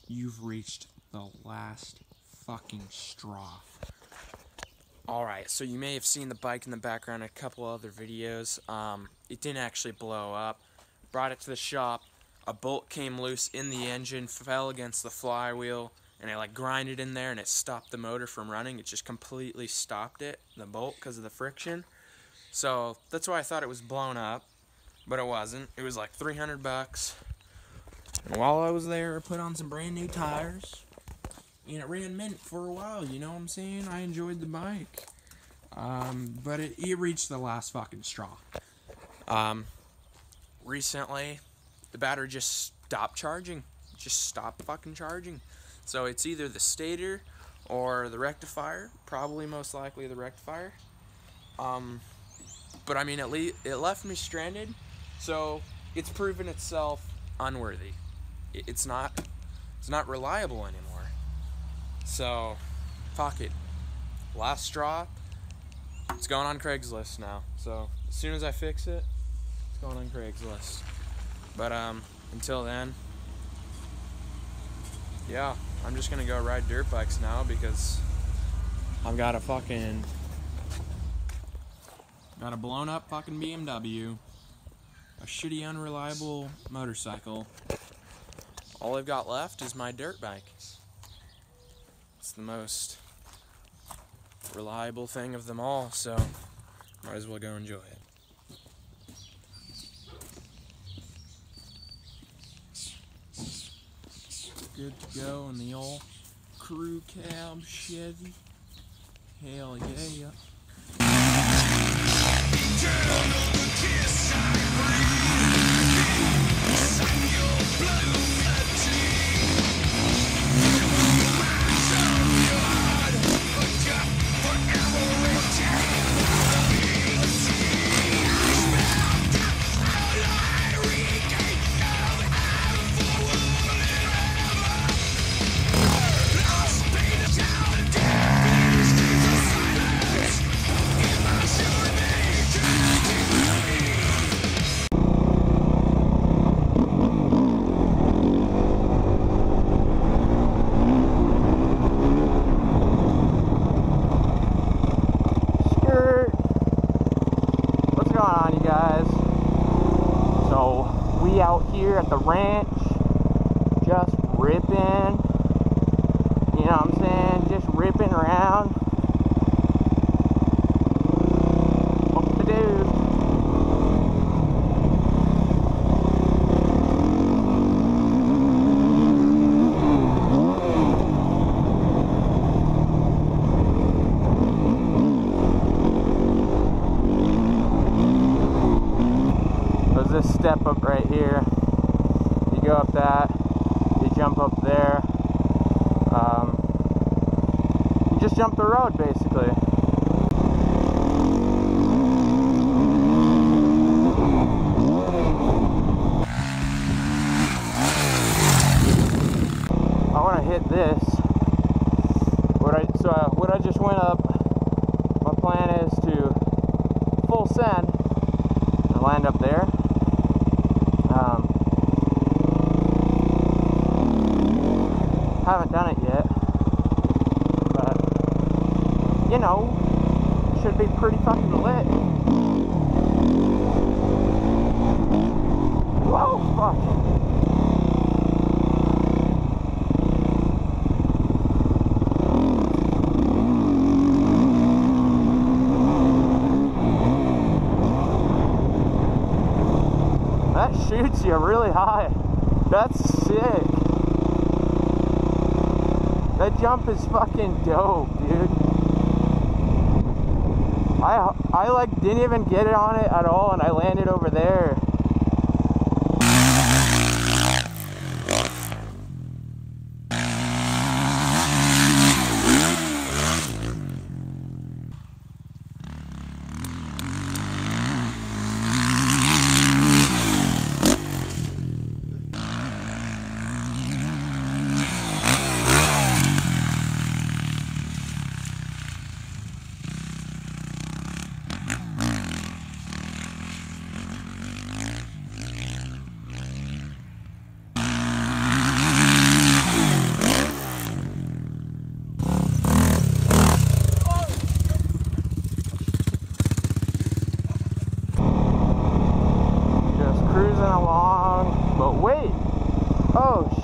you've reached the last fucking straw. Alright, so you may have seen the bike in the background in a couple other videos. It didn't actually blow up. Brought it to the shop. A bolt came loose in the engine, fell against the flywheel, and it like grinded in there and it stopped the motor from running. It just completely stopped it, the bolt, because of the friction. So that's why I thought it was blown up, but it wasn't. It was like $300. And while I was there, I put on some brand new tires. And it ran mint for a while, you know what I'm saying? I enjoyed the bike. But it reached the last fucking straw. Recently, the battery just stopped charging. Just stopped fucking charging. So it's either the stator or the rectifier. Probably most likely the rectifier. But I mean, it left me stranded. So it's proven itself unworthy. It's not reliable anymore. So, fuck it. Last straw. It's going on Craigslist now. So, as soon as I fix it, it's going on Craigslist. But, until then, yeah, I'm just gonna go ride dirt bikes now because I've got a blown up fucking BMW, a shitty unreliable motorcycle. All I've got left is my dirt bike. It's the most reliable thing of them all, so might as well go enjoy it. Good to go in the old crew cab Chevy. Hell yeah. On, you guys. So we out here at the ranch, just ripping, you know what I'm saying, just ripping around. What to do? This step up right here, you go up that, you jump up there, you just jump the road basically. I want to hit this. What I just went up, my plan is to full send and land up there. Haven't done it yet, but you know, should be pretty fucking lit. Whoa, fuck. That shoots you really high. That's sick. That jump is fucking dope, dude. I like didn't even get it on it at all, and I landed over there.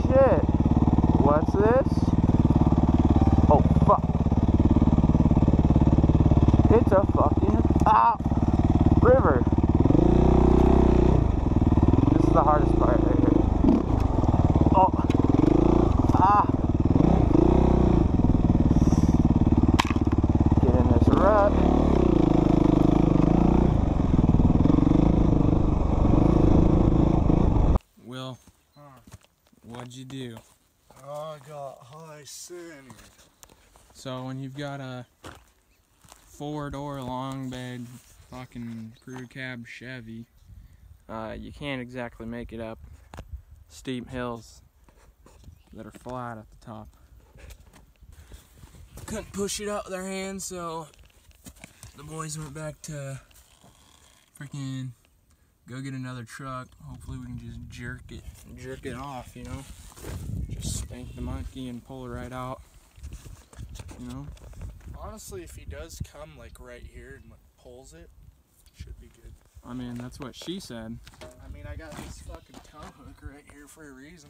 shit. What's this? Oh, fuck. It's a fucking river. This is the hardest part right here. Oh. Get in this rut. Will, what'd you do? I got high sin. So when you've got a 4-door long bed fucking crew cab Chevy, you can't exactly make it up steep hills that are flat at the top. Couldn't push it out with their hands, so the boys went back to freaking go get another truck. Hopefully we can just jerk it off, you know? Just spank the monkey and pull it right out, you know? Honestly, if he does come like right here and pulls it, should be good. I mean, that's what she said. I mean, I got this fucking tow hook right here for a reason.